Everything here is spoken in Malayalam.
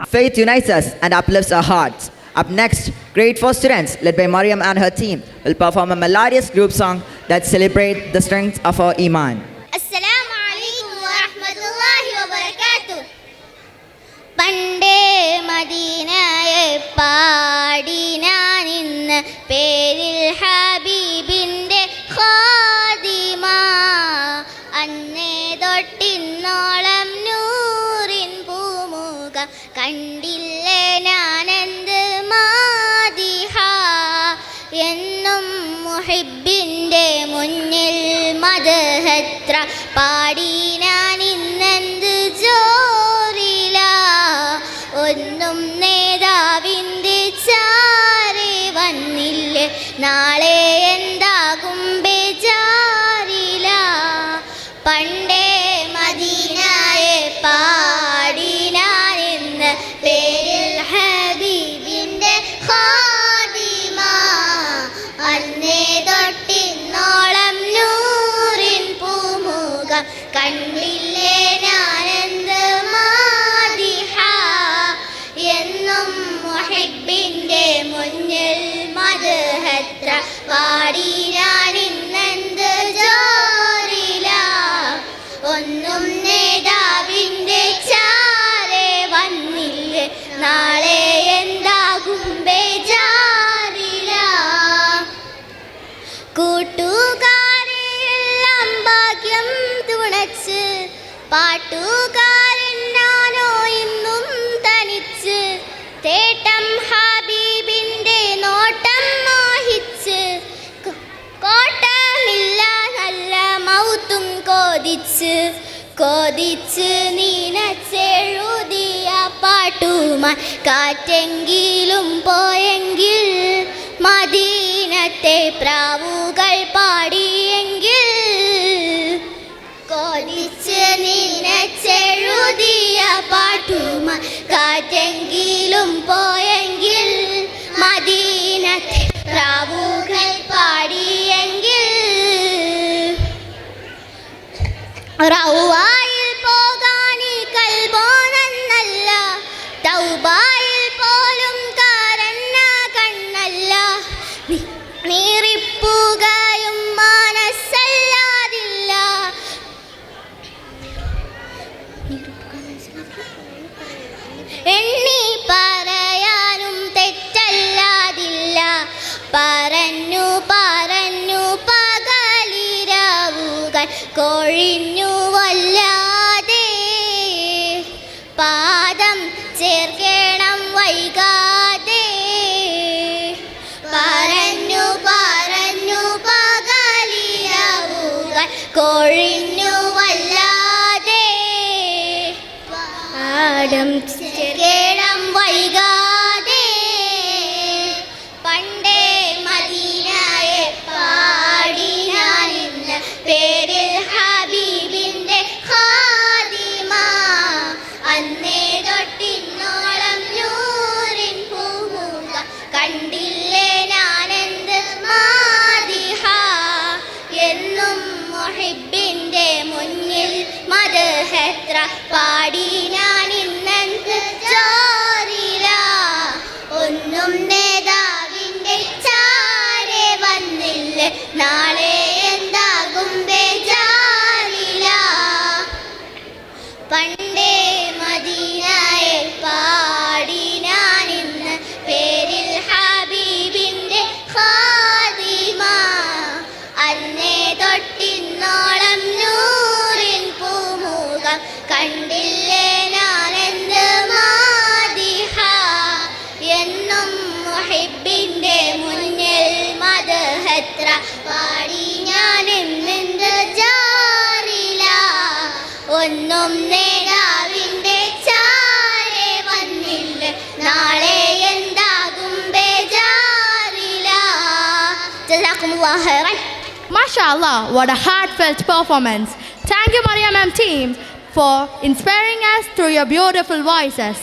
Faith unites us and uplifts our hearts. Up next, Grade 4 students, led by Mariam and her team, will perform a melodious group song that celebrates the strength of our Iman. Assalamu alaikum wa rahmatullahi wa barakatuh. പണ്ടേ മദീനയെ പാടി ഞാൻ ഇന്ന് പേരിൽ ഹബീബിൻ്റെ ഖാദിമ അന്നേ തൊട്ടിന്നോളം നൂറിൻ പൂമുഖം കണ്ടില്ലേ ഞാനെന്ത് മാദിഹ എന്നും മുഹിബിൻ്റെ മുന്നിൽ മദഹത്ര പാടി ഞാൻ ഇന്നെന്ത് ജോറില ഒന്നും നേതാവിൻ്റെ ചാരെ വന്നില്ലേ നാളെ എന്താകും ബേജാറില പണ്ടേ മദീനയെ പാടി ഞാൻ ഇന്ന് പേരിൽ ഹബീബിൻ്റെ ഖാദിമ അന്നേ തൊട്ടിന്നോളം നൂറിൻ പൂമുഖം കണ്ടില്ലേ ഞാനെന്ത് മാദിഹ എന്നും മുഹിബിൻ്റെ മുന്നിൽ മദഹത്ര പാടി ഞാൻ ഇന്നെന്ത് ജോറില ഒന്നും നേതാവിൻ്റെ ചാരെ വന്നില്ലേ നാളെ എന്താകും ബേജാറില കൂട്ടുകാരെല്ലാം ഭാഗ്യം തുണച്ച് പാട്ടുകാരൻ ഞാനോ ഇന്നും തനിച്ച് തേട്ടം ഹബീബിൻ്റെ നോട്ടം മോഹിച്ച് കോട്ടമില്ല നല്ല മൗത്തും കൊതിച്ച് നീനച്ചെഴുതിയ പാട്ടുമായി കാറ്റെങ്കിലും പോയെങ്കിൽ മദീനത്തെ പ്രാവുകൾ പാടിയെങ്കിൽ കൊതിച്ച് നീനച്ചെഴുതിയ പാട്ടുമായി കാറ്റെങ്കിലും പോയെങ്കിൽ മദീനത്തെ പ്രാവുകൾ പാടിയെങ്കിൽ റൗവായിൽ പോകാനി കൽബോ നന്നല്ല തൗബായിൽ പോലും കരഞ്ഞ കണ്ണല്ല നീറിപ്പുകയും മനസ്സല്ലാതില്ല എണ്ണി പറയാനും തെറ്റല്ലാതില്ല പറഞ്ഞു പകലിരവുകൾ കൊഴിഞ്ഞു വല്ലാതെ പാദം ചേർക്കണം വൈകാതെ പറഞ്ഞു പകലിരവുകൾ കൊഴിഞ്ഞു വല്ലാതെ പാദം ചേർക്കണം വൈകാതെ പണ്ടേ മദീനയെ പാടി ഞാൻ ഇന്ന് പേരിൽ ഹബീബിൻ്റെ ഖാദിമ അന്നേ തൊട്ടിന്നോളം നൂറിൻ പൂമുഖം കണ്ടില്ലേ ഞാനെന്ത് മാദിഹ എന്നും മുഹിബിൻ്റെ മുന്നിൽ മദഹത്ര പാടി ഞാൻ ഇന്നെന്ത് ജോറില ഒന്നും നേതാവിൻ്റെ ചാരെ വന്നില്ലേ നാളെ എന്താകും ബേജാറില പണ്ടേ മദീനയെ പാടി ഞാൻ ഇന്ന് പേരിൽ ഹബീബിൻ്റെ ഖാദിമ അന്നേ തൊട്ടിന്നോളം നൂറിൻ പൂമുഖം കണ്ടില്ലേ ഞാനെന്ത് മാദിഹ എന്നും മുഹിബിൻ്റെ മുന്നിൽ മദഹത്ര പാടി ഞാൻ ഇന്നെന്ത് ജാറില ഒന്നും നേതാവിൻ്റെ ചാരെ വന്നില്ല നാളെ എന്താകും ബേജാറില ജസാക്കുമുല്ലാഹു ഖൈറൻ. MashaAllah, what a heartfelt performance. Thank you, Mariam and team, for inspiring us through your beautiful voices.